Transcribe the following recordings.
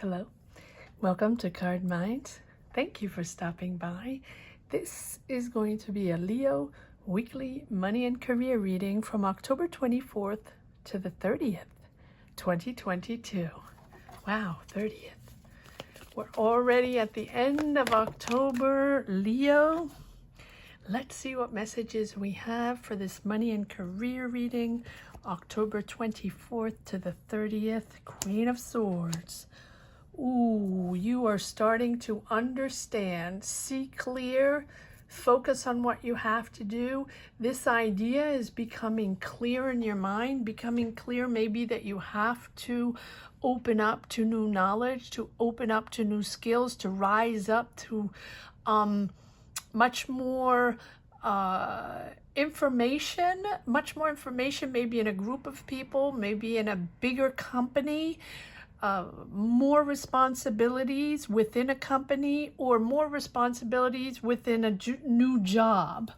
Hello, welcome to Card Minds. Thank you for stopping by. This is going to be a Leo weekly money and career reading from October 24th to the 30th, 2022. Wow, 30th. We're already at the end of October, Leo. Let's see what messages we have for this money and career reading, October 24th to the 30th, Queen of Swords. Ooh, you are starting to understand, see clear, focus on what you have to do. This idea is becoming clear in your mind, becoming clear maybe that you have to open up to new knowledge, to open up to new skills, to rise up to much more information, maybe in a group of people, maybe in a bigger company, more responsibilities within a company, or more responsibilities within a new job.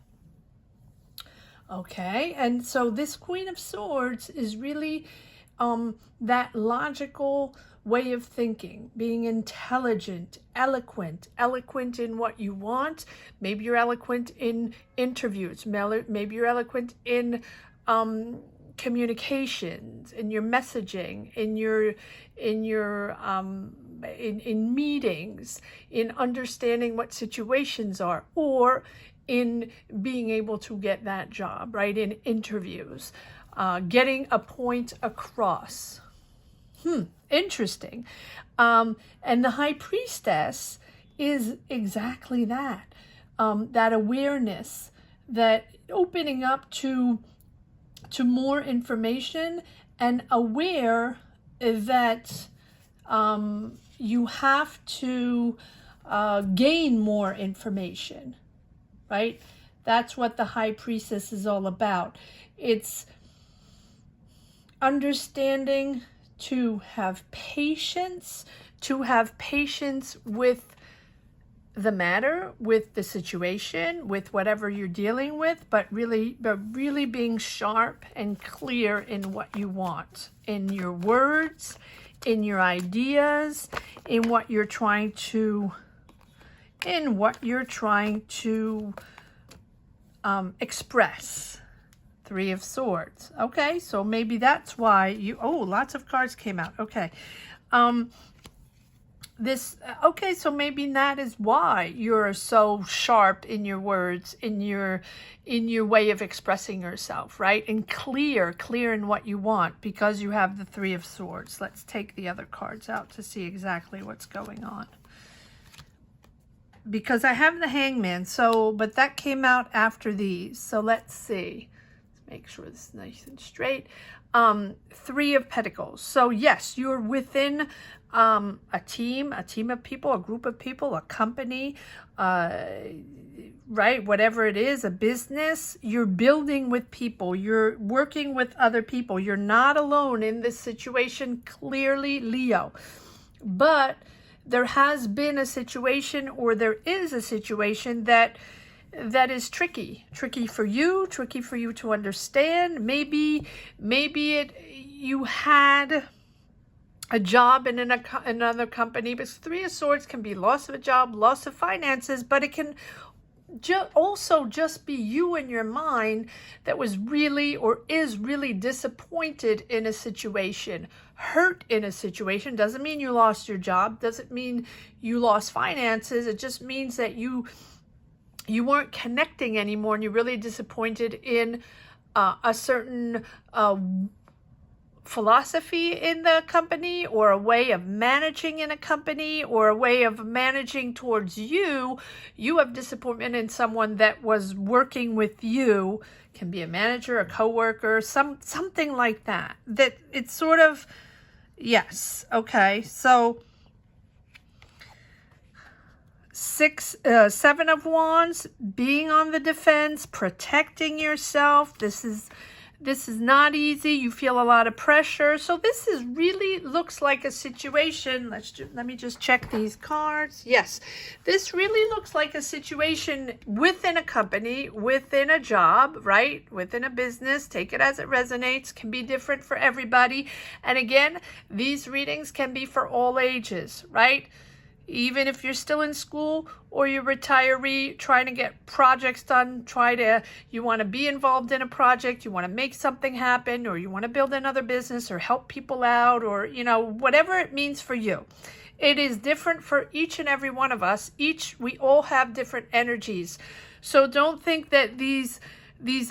Okay, and so this Queen of Swords is really that logical way of thinking, being intelligent, eloquent in what you want. Maybe you're eloquent in interviews, maybe you're eloquent in communications, in your messaging, in meetings, in understanding what situations are, or in being able to get that job, right? In interviews, getting a point across. Interesting. And the High Priestess is exactly that. That awareness, that opening up to more information, and aware that you have to gain more information, right? That's what the High Priestess is all about. It's understanding to have patience with the matter, with the situation, with whatever you're dealing with, but really being sharp and clear in what you want, in your words, in your ideas, in what you're trying to express. Three of Swords. Okay, so maybe that's why you, lots of cards came out. Okay. So maybe that is why you're so sharp in your words, in your way of expressing yourself, right? And clear in what you want, because you have the Three of Swords. Let's take the other cards out to see exactly what's going on. Because I have the Hangman, but that came out after these. So let's see. Make sure this is nice and straight. Three of Pentacles. So yes, you're within a team of people, a group of people, a company, right? Whatever it is, a business. You're building with people. You're working with other people. You're not alone in this situation, clearly, Leo. But there has been a situation, or there is a situation that is tricky for you to understand. Maybe you had a job in another company, but Three of Swords can be loss of a job, loss of finances, but it can also just be you in your mind that was really, or is really, disappointed in a situation, hurt in a situation. Doesn't mean you lost your job, doesn't mean you lost finances. It just means that you weren't connecting anymore, and you're really disappointed in a certain philosophy in the company, or a way of managing in a company, or a way of managing towards you. You have disappointment in someone that was working with you. Can be a manager, a coworker, something like that. That it's sort of, yes. Okay, so Seven of Wands, being on the defense, protecting yourself. This is This is not easy. You feel a lot of pressure. So this is really looks like a situation. Let me just check these cards. Yes, this really looks like a situation within a company, within a job, right? Within a business. Take it as it resonates. Can be different for everybody. And again, these readings can be for all ages, right? Even if you're still in school or you're retiree trying to get projects done, you want to be involved in a project, you want to make something happen, or you want to build another business or help people out, or, whatever it means for you. It is different for each and every one of us. We all have different energies. So don't think that these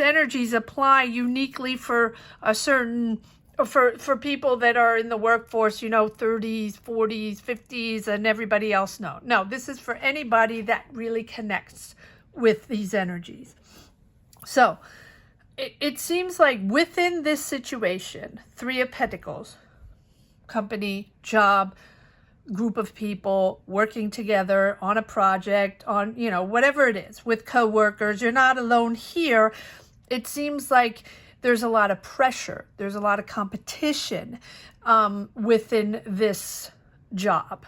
energies apply uniquely for a certain for people that are in the workforce, 30s, 40s, 50s, and everybody else. No, this is for anybody that really connects with these energies. So it seems like within this situation, Three of Pentacles, company, job, group of people working together on a project, on, whatever it is, with coworkers, you're not alone here. It seems like there's a lot of pressure. There's a lot of competition within this job.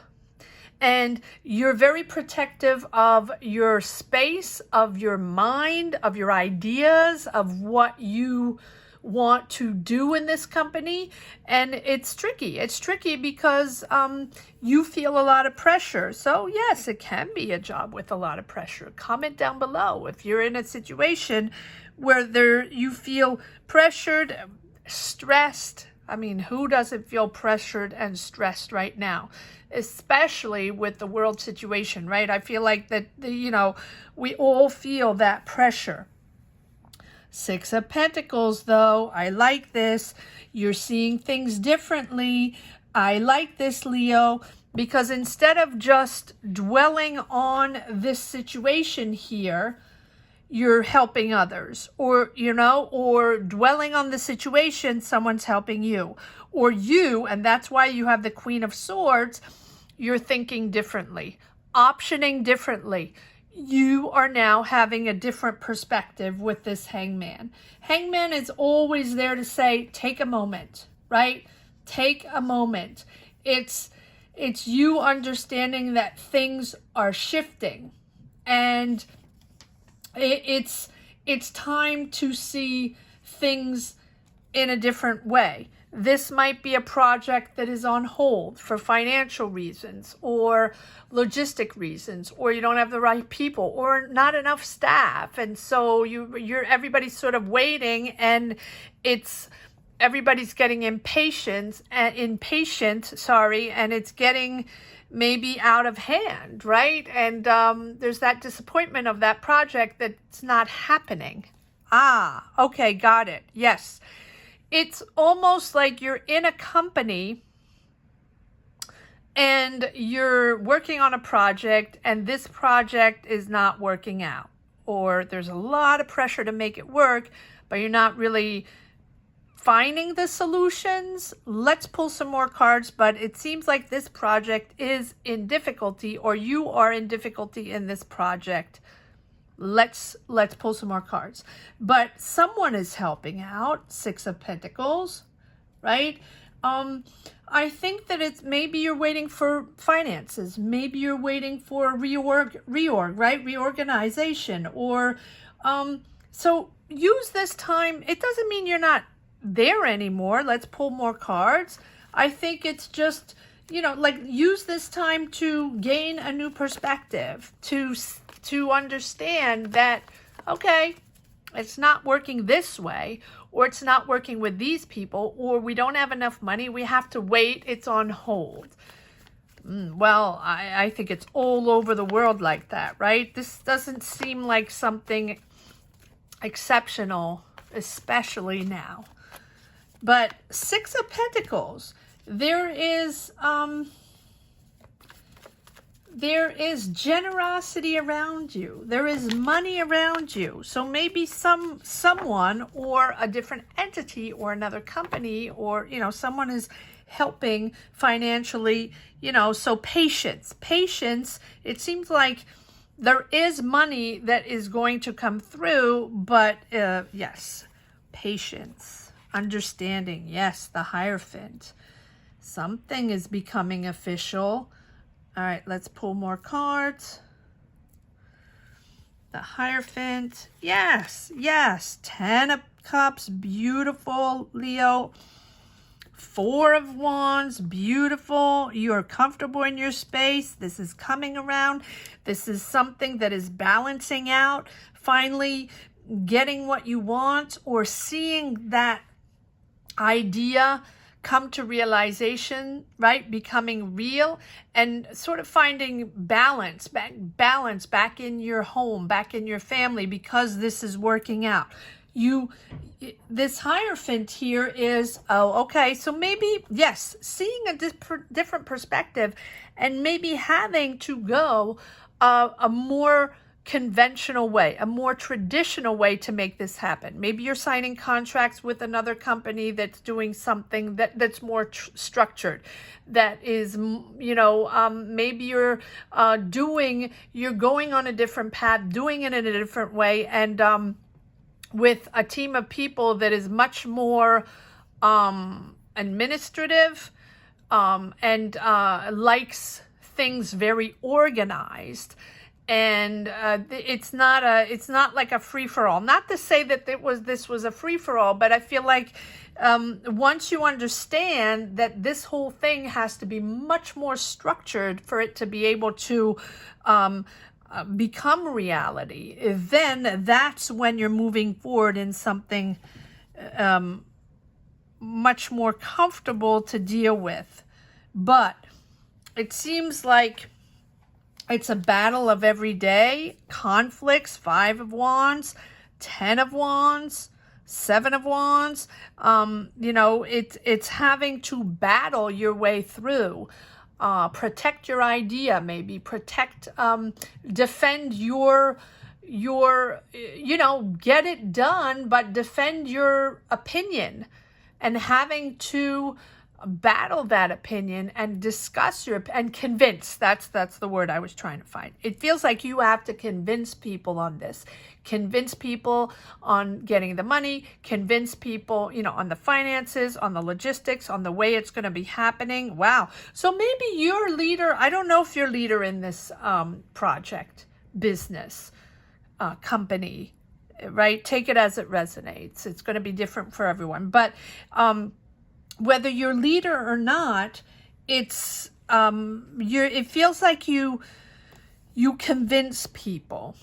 And you're very protective of your space, of your mind, of your ideas, of what you want to do in this company. And it's tricky. It's tricky because you feel a lot of pressure. So yes, it can be a job with a lot of pressure. Comment down below if you're in a situation where you feel pressured, stressed. I mean, who doesn't feel pressured and stressed right now? Especially with the world situation, right? I feel like that, we all feel that pressure. Six of Pentacles, though, I like this. You're seeing things differently. I like this, Leo, because instead of just dwelling on this situation here, you're helping others, or dwelling on the situation, someone's helping you, or and that's why you have the Queen of Swords. You're thinking differently, optioning differently. You are now having a different perspective with this Hangman. Hangman is always there to say, take a moment, right? Take a moment. It's you understanding that things are shifting, and it's time to see things in a different way. This might be a project that is on hold for financial reasons or logistic reasons, or you don't have the right people or not enough staff. And so everybody's sort of waiting, and everybody's getting impatient, and it's getting maybe out of hand, right? And there's that disappointment of that project that's not happening. Okay, got it. Yes. It's almost like you're in a company and you're working on a project, and this project is not working out, or there's a lot of pressure to make it work, but you're not really finding the solutions. Let's pull some more cards, but it seems like this project is in difficulty, or you are in difficulty in this project. Let's pull some more cards. But someone is helping out. Six of Pentacles, right? I think that it's maybe you're waiting for finances. Maybe you're waiting for reorg, right? Reorganization. Or so use this time. It doesn't mean you're not there anymore. Let's pull more cards. I think it's just, use this time to gain a new perspective, to understand that, okay, it's not working this way, or it's not working with these people, or we don't have enough money, we have to wait, it's on hold. Well, I think it's all over the world like that, right? This doesn't seem like something exceptional, especially now. But Six of Pentacles, there is generosity around you. There is money around you. So maybe someone or a different entity or another company, or, someone is helping financially, so patience, it seems like there is money that is going to come through, but yes, patience, understanding. Yes, the Hierophant. Something is becoming official. All right, let's pull more cards. The Hierophant. Yes, yes. 10 of Cups. Beautiful, Leo. 4 of Wands. Beautiful. You are comfortable in your space. This is coming around. This is something that is balancing out. Finally getting what you want, or seeing that idea come to realization, right? Becoming real, and sort of finding balance back in your home, back in your family, because this is working out. This Hierophant here is, oh, okay, so maybe, yes, seeing a different perspective, and maybe having to go a more conventional way, a more traditional way to make this happen. Maybe you're signing contracts with another company that's doing something that's more structured, that is, you know, maybe you're going on a different path, doing it in a different way, and with a team of people that is much more administrative, and likes things very organized. And it's not like a free-for-all. Not to say that this was a free-for-all, but I feel like once you understand that this whole thing has to be much more structured for it to be able to become reality, then that's when you're moving forward in something much more comfortable to deal with. But it seems like it's a battle of every day, conflicts. 5 of Wands, 10 of Wands, 7 of Wands. You know, it's having to battle your way through. Protect your idea, maybe protect, defend your, you know, get it done, but defend your opinion, and having to battle that opinion and discuss and convince. That's the word I was trying to find. It feels like you have to convince people on this, convince people on getting the money, convince people, you know, on the finances, on the logistics, on the way it's going to be happening. Wow. So maybe you're leader. I don't know if you're leader in this project, business, company, right? Take it as it resonates. It's going to be different for everyone, but whether you're leader or not, it's it feels like you convince people,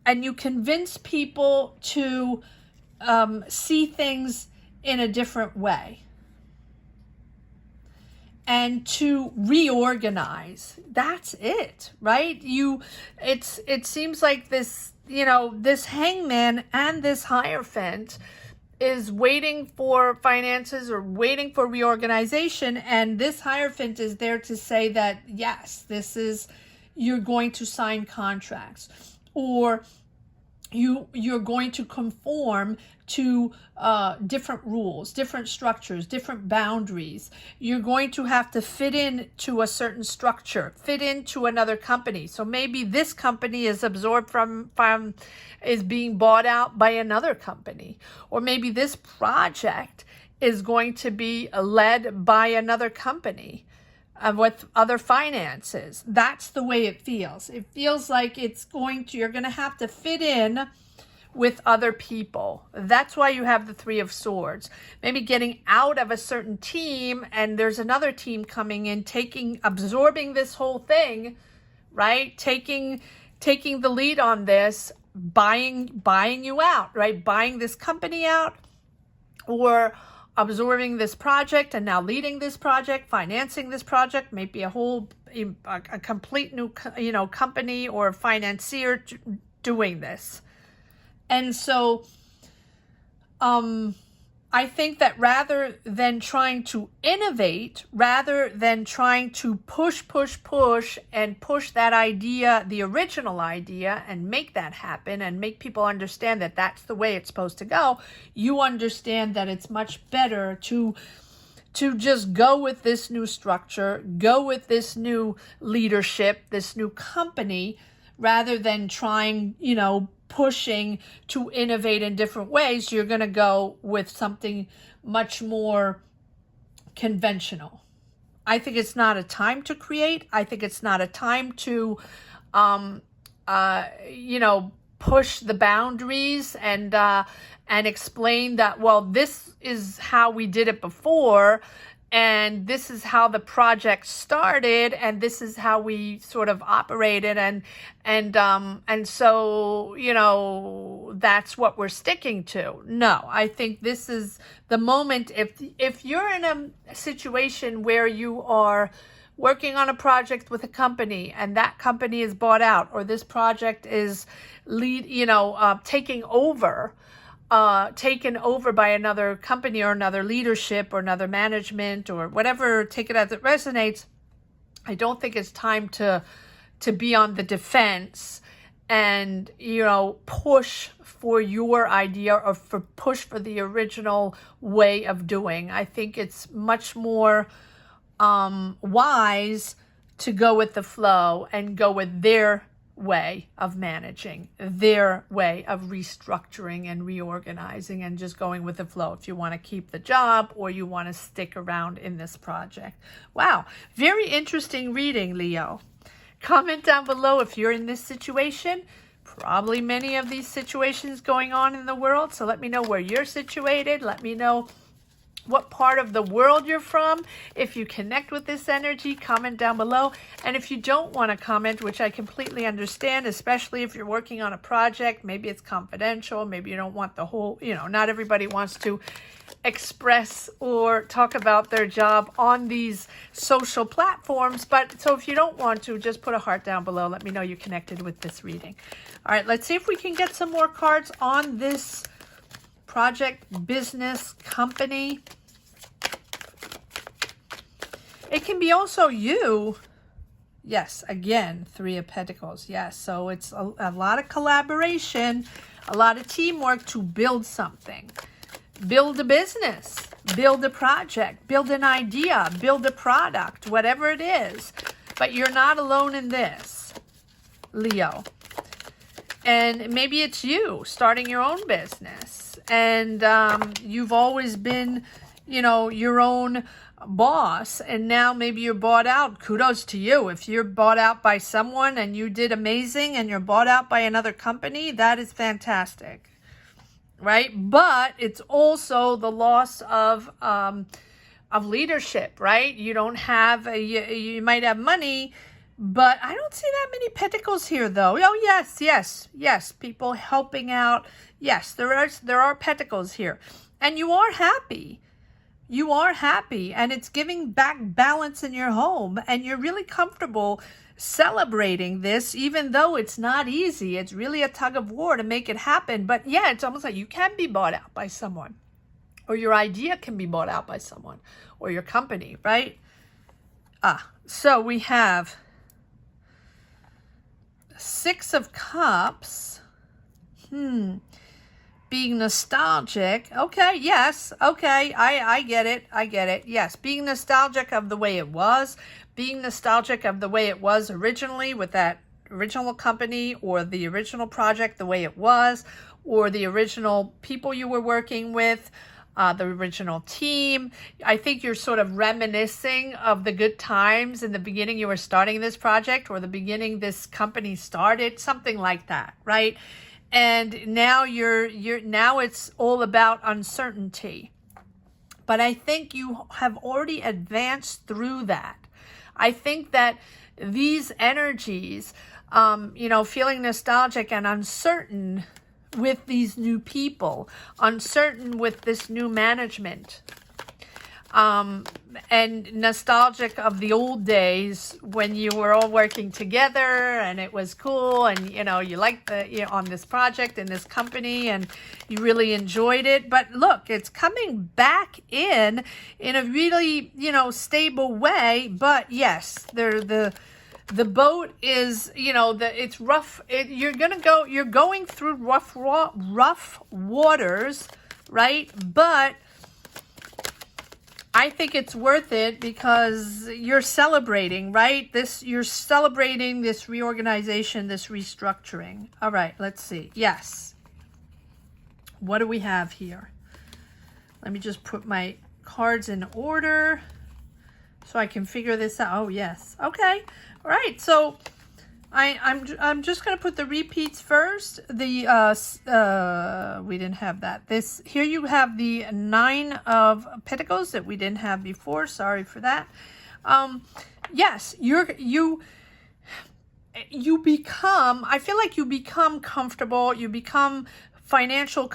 and you convince people to see things in a different way, and to reorganize. That's it, right? It seems like this, you know, this Hangman and this Hierophant is waiting for finances or waiting for reorganization, and this Hierophant is there to say that yes, you're going to sign contracts, or you're going to conform to different rules, different structures, different boundaries. You're going to have to fit in to a certain structure, fit into another company. So maybe this company is absorbed is being bought out by another company, or maybe this project is going to be led by another company with other finances. That's the way it feels. It feels like you're going to have to fit in with other people. That's why you have the 3 of Swords. Maybe getting out of a certain team, and there's another team coming in, absorbing this whole thing, right? Taking the lead on this, buying you out, right? Buying this company out, or absorbing this project and now leading this project, financing this project, maybe a complete new, you know, company or financier doing this. And so I think that rather than trying to innovate, rather than trying to push and push that idea, the original idea, and make that happen and make people understand that that's the way it's supposed to go, you understand that it's much better to just go with this new structure, go with this new leadership, this new company, rather than trying, you know, pushing to innovate in different ways, you're going to go with something much more conventional. I think it's not a time to create. I think it's not a time to, push the boundaries and explain that, well, this is how we did it before, and this is how the project started, and this is how we sort of operated, and so, that's what we're sticking to. No, I think this is the moment. If you're in a situation where you are working on a project with a company and that company is bought out, or this project is taken over by another company or another leadership or another management or whatever, take it as it resonates, I don't think it's time to be on the defense and, push for your idea or push for the original way of doing. I think it's much more wise to go with the flow and go with their way of managing, their way of restructuring and reorganizing, and just going with the flow if you want to keep the job or you want to stick around in this project. Wow, very interesting reading, Leo. Comment down below if you're in this situation. Probably many of these situations going on in the world, so let me know where you're situated. Let me know what part of the world you're from. If you connect with this energy, comment down below. And if you don't want to comment, which I completely understand, especially if you're working on a project, maybe it's confidential, maybe you don't want the whole, not everybody wants to express or talk about their job on these social platforms. But so if you don't want to, just put a heart down below. Let me know you connected with this reading. All right, let's see if we can get some more cards on this project, business, company. It can be also you. Yes, again, Three of Pentacles. Yes, so it's a lot of collaboration, a lot of teamwork to build something. Build a business, build a project, build an idea, build a product, whatever it is. But you're not alone in this, Leo. And maybe it's you starting your own business. And you've always been, your own boss, and now maybe you're bought out. Kudos to you. If you're bought out by someone and you did amazing and you're bought out by another company, that is fantastic, right? But it's also the loss of leadership, right? You don't have, you might have money, but I don't see that many pentacles here, though. Oh, yes. People helping out. Yes, there are pentacles here. And you are happy. You are happy. And it's giving back balance in your home. And you're really comfortable celebrating this, even though it's not easy. It's really a tug of war to make it happen. But yeah, it's almost like you can be bought out by someone. Or your idea can be bought out by someone. Or your company, right? So we have Six of Cups. Being nostalgic. Okay, yes. Okay, I get it. Yes, being nostalgic of the way it was. Being nostalgic of the way it was originally with that original company or the original project, the way it was, or the original people you were working with, the original team. I think you're sort of reminiscing of the good times in the beginning you were starting this project, or the beginning this company started, something like that, right? And now now it's all about uncertainty. But I think you have already advanced through that. I think that these energies, feeling nostalgic and uncertain with these new people, uncertain with this new management, and nostalgic of the old days when you were all working together and it was cool, and you liked on this project in this company and you really enjoyed it. But look, it's coming back in a really stable way. But yes, the boat is, it's rough. You're going through rough waters, right? But I think it's worth it because you're celebrating, right? You're celebrating this reorganization, this restructuring. All right, let's see. Yes. What do we have here? Let me just put my cards in order so I can figure this out. Oh, yes. Okay. All right. So I'm just going to put the repeats first. We didn't have that. Here you have the 9 of Pentacles that we didn't have before. Sorry for that. Yes, you become, I feel like you become comfortable. You become financially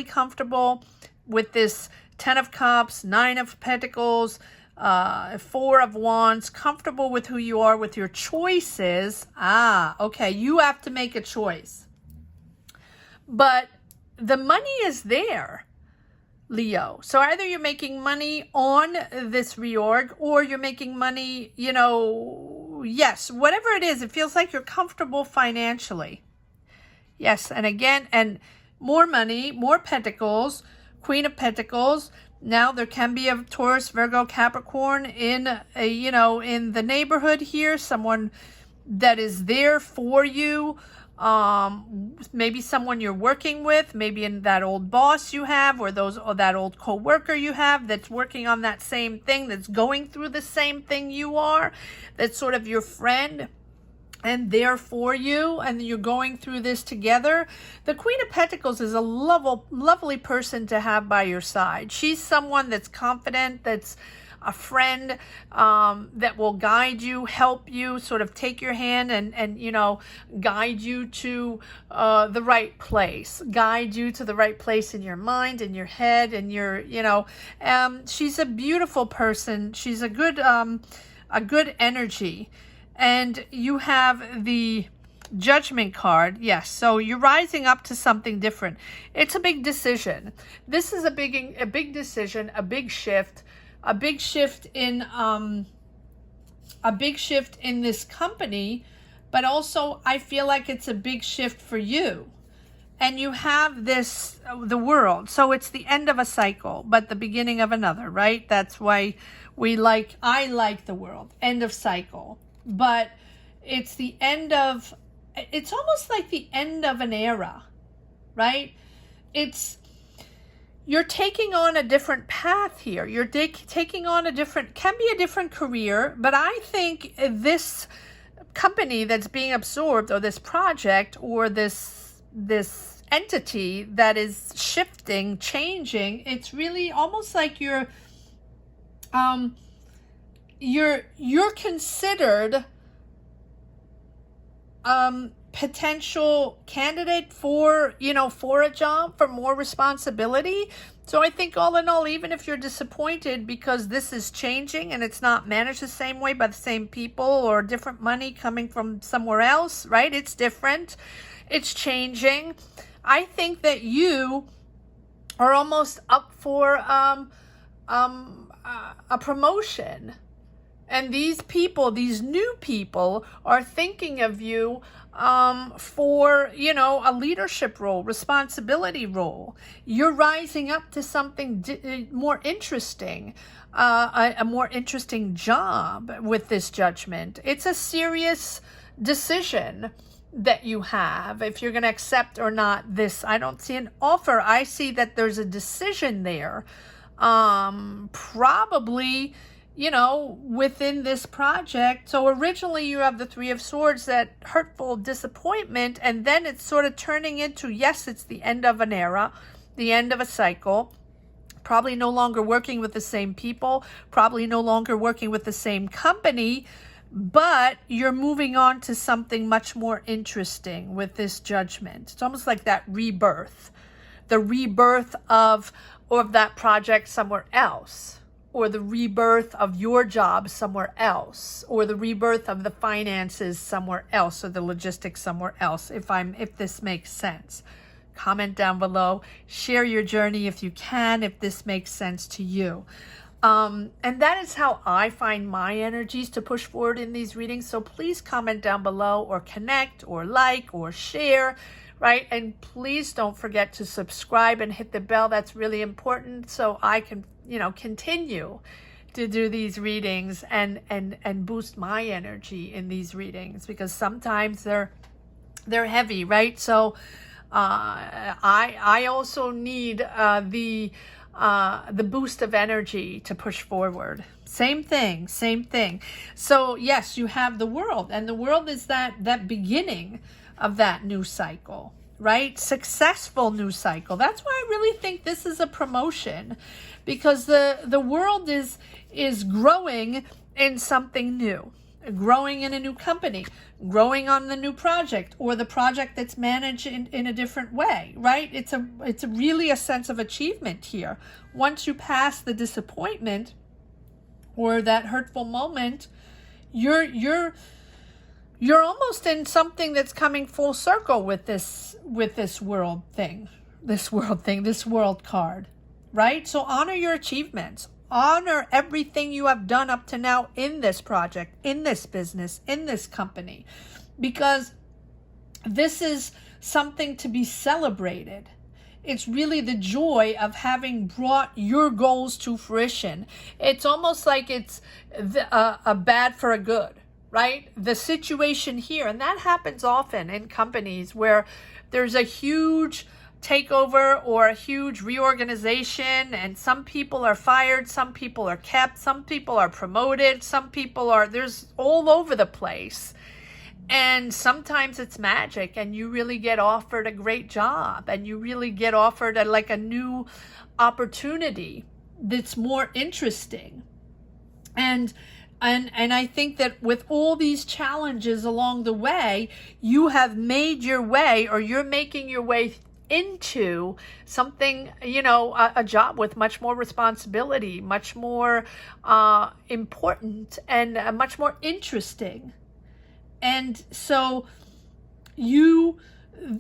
comfortable with this 10 of Cups, 9 of Pentacles, 4 of Wands, comfortable with who you are, with your choices. Okay, you have to make a choice. But the money is there, Leo. So either you're making money on this reorg or you're making money, yes, whatever it is, it feels like you're comfortable financially. Yes, and again, and more money, more Pentacles, Queen of Pentacles. Now there can be a Taurus, Virgo, Capricorn in the neighborhood here, someone that is there for you. Maybe someone you're working with, maybe in that old boss you have, or that old co-worker you have that's working on that same thing, that's going through the same thing you are, that's sort of your friend and there for you, and you're going through this together. The Queen of Pentacles is a lovely person to have by your side. She's someone that's confident, that's a friend, that will guide you, help you, sort of take your hand and guide you to the right place, guide you to the right place in your mind, in your head, and she's a beautiful person. She's a good energy. And you have the Judgment card. Yes, so you're rising up to something different. It's a big decision. This is a big decision, a big shift in this company, but also I feel like it's a big shift for you. And you have the world. So it's the end of a cycle, but the beginning of another, right? That's why I like the world, end of cycle. But it's almost like the end of an era, right? You're taking on a different path here. You're taking on can be a different career, but I think this company that's being absorbed, or this project, or this entity that is shifting, changing, it's really almost like you're considered potential candidate for a job, for more responsibility. So I think all in all, even if you're disappointed because this is changing and it's not managed the same way by the same people, or different money coming from somewhere else, right? It's different. It's changing. I think that you are almost up for a promotion. And these people, these new people, are thinking of you for, a leadership role, responsibility role. You're rising up to something more interesting, a more interesting job with this Judgment. It's a serious decision that you have, if you're going to accept or not this. I don't see an offer. I see that there's a decision there. Probably, within this project. So originally you have the 3 of Swords, that hurtful disappointment, and then it's sort of turning into, yes, it's the end of an era, the end of a cycle, probably no longer working with the same people, probably no longer working with the same company, but you're moving on to something much more interesting with this Judgment. It's almost like that rebirth, the rebirth of that project somewhere else, or the rebirth of your job somewhere else, or the rebirth of the finances somewhere else, or the logistics somewhere else, if this makes sense. Comment down below, share your journey if you can, if this makes sense to you. And that is how I find my energies to push forward in these readings. So please comment down below, or connect, or like, or share. right? And please don't forget to subscribe and hit the bell. That's really important, so I can, continue to do these readings and boost my energy in these readings, because sometimes they're heavy, right? So I also need the boost of energy to push forward. Same thing. So yes, you have the world, and the world is that beginning of that new cycle, right? Successful new cycle. That's why I really think this is a promotion, because the world is growing in something new, growing in a new company, growing on the new project, or the project that's managed in a different way, right? It's really a sense of achievement here. Once you pass the disappointment or that hurtful moment, you're almost in something that's coming full circle with this world card, right? So honor your achievements. Honor everything you have done up to now in this project, in this business, in this company, because this is something to be celebrated. It's really the joy of having brought your goals to fruition. It's almost like it's a bad for a good, right? The situation here, and that happens often in companies where there's a huge takeover or a huge reorganization, and some people are fired, some people are kept, some people are promoted, some people are, there's all over the place. And sometimes it's magic, and you really get offered a great job, and you really get offered a new opportunity that's more interesting. And I think that with all these challenges along the way, you have made your way, or you're making your way into something, a job with much more responsibility, much more important, and much more interesting. And so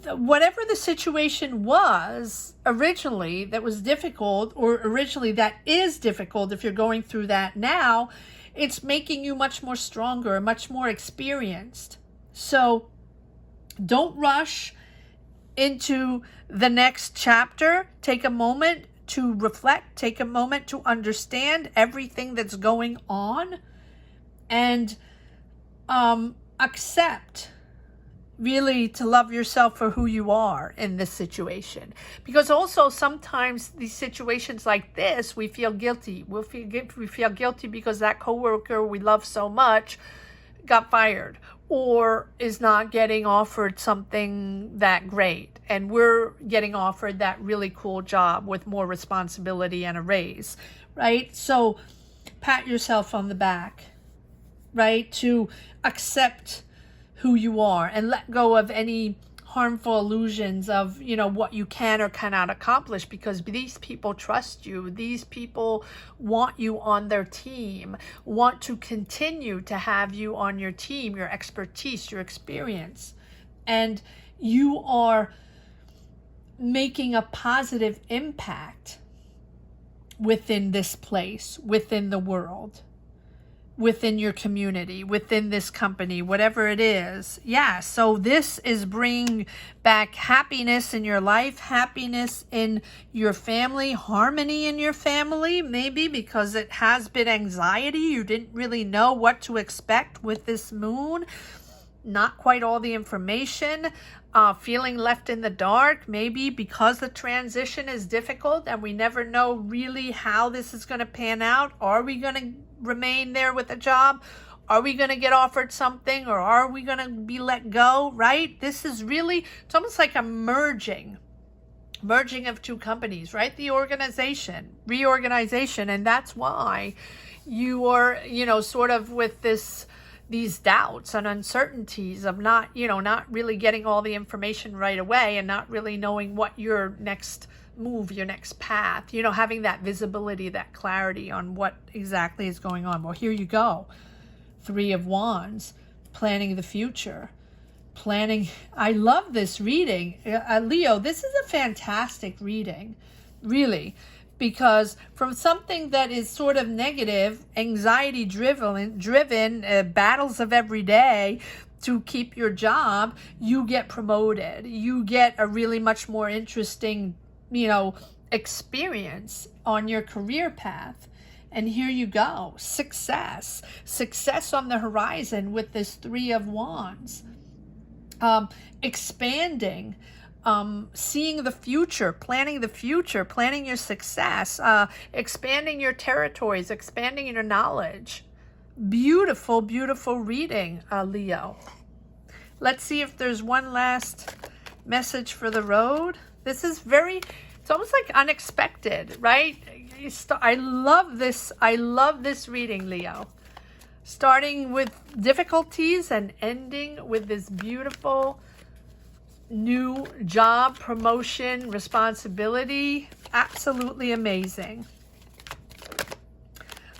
whatever the situation was originally that was difficult, or originally that is difficult, if you're going through that now, it's making you much more stronger, much more experienced. So don't rush into the next chapter. Take a moment to reflect, take a moment to understand everything that's going on, and accept, really, to love yourself for who you are in this situation. Because also sometimes these situations like this, we feel guilty. We feel guilty because that coworker we love so much got fired, or is not getting offered something that great, and we're getting offered that really cool job with more responsibility and a raise, right? So pat yourself on the back, right? To accept who you are and let go of any harmful illusions of, what you can or cannot accomplish, because these people trust you. These people want you on their team, want to continue to have you on your team, your expertise, your experience. And you are making a positive impact within this place, within the world, within your community, within this company, whatever it is. Yeah, so this is bringing back happiness in your life, happiness in your family, harmony in your family, maybe because it has been anxiety. You didn't really know what to expect with this moon. Not quite all the information, feeling left in the dark, maybe because the transition is difficult and we never know really how this is going to pan out. Are we going to remain there with a job? Are we going to get offered something, or are we going to be let go, right? This is really, it's almost like a merging of two companies, right? The reorganization. And that's why you are, sort of with these doubts and uncertainties of not really getting all the information right away, and not really knowing what your next move, your next path, having that visibility, that clarity on what exactly is going on. Well, here you go. 3 of Wands, planning the future, I love this reading. Leo, this is a fantastic reading, really, Because from something that is sort of negative, anxiety driven battles of every day to keep your job, you get promoted. You get a really much more interesting, experience on your career path. And here you go, success on the horizon with this Three of Wands. Expanding, seeing the future, planning your success, expanding your territories, expanding your knowledge. Beautiful, beautiful reading, Leo. Let's see if there's one last message for the road. This is it's almost like unexpected, right? I love this reading, Leo. Starting with difficulties and ending with this beautiful new job, promotion, responsibility. Absolutely amazing.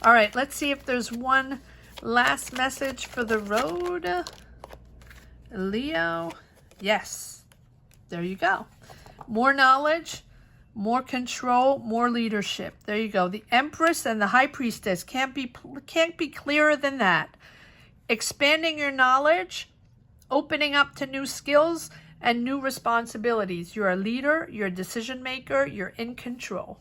All right, let's see if there's one last message for the road. Leo. Yes, there you go. More knowledge, more control, more leadership. There you go. The Empress and the High Priestess can't be clearer than that. Expanding your knowledge, opening up to new skills and new responsibilities. You're a leader, you're a decision maker, you're in control.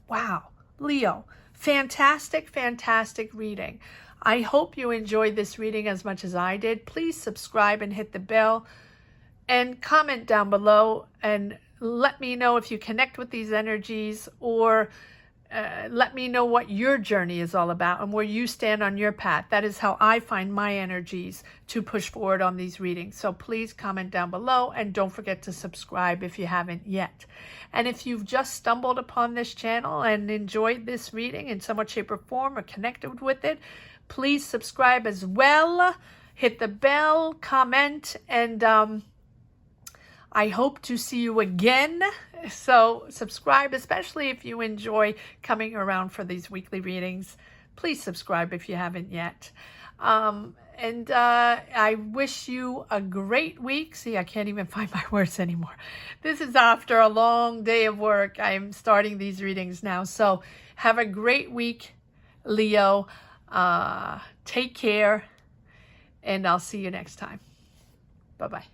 Wow, Leo, fantastic, fantastic reading. I hope you enjoyed this reading as much as I did. Please subscribe and hit the bell and comment down below and let me know if you connect with these energies, or let me know what your journey is all about and where you stand on your path. That is how I find my energies to push forward on these readings. So please comment down below and don't forget to subscribe if you haven't yet. And if you've just stumbled upon this channel and enjoyed this reading in some way, shape, or form, or connected with it, please subscribe as well. Hit the bell, comment, and I hope to see you again. So subscribe, especially if you enjoy coming around for these weekly readings. Please subscribe if you haven't yet. And I wish you a great week. See, I can't even find my words anymore. This is after a long day of work. I'm starting these readings now. So have a great week, Leo. Take care, and I'll see you next time. Bye-bye.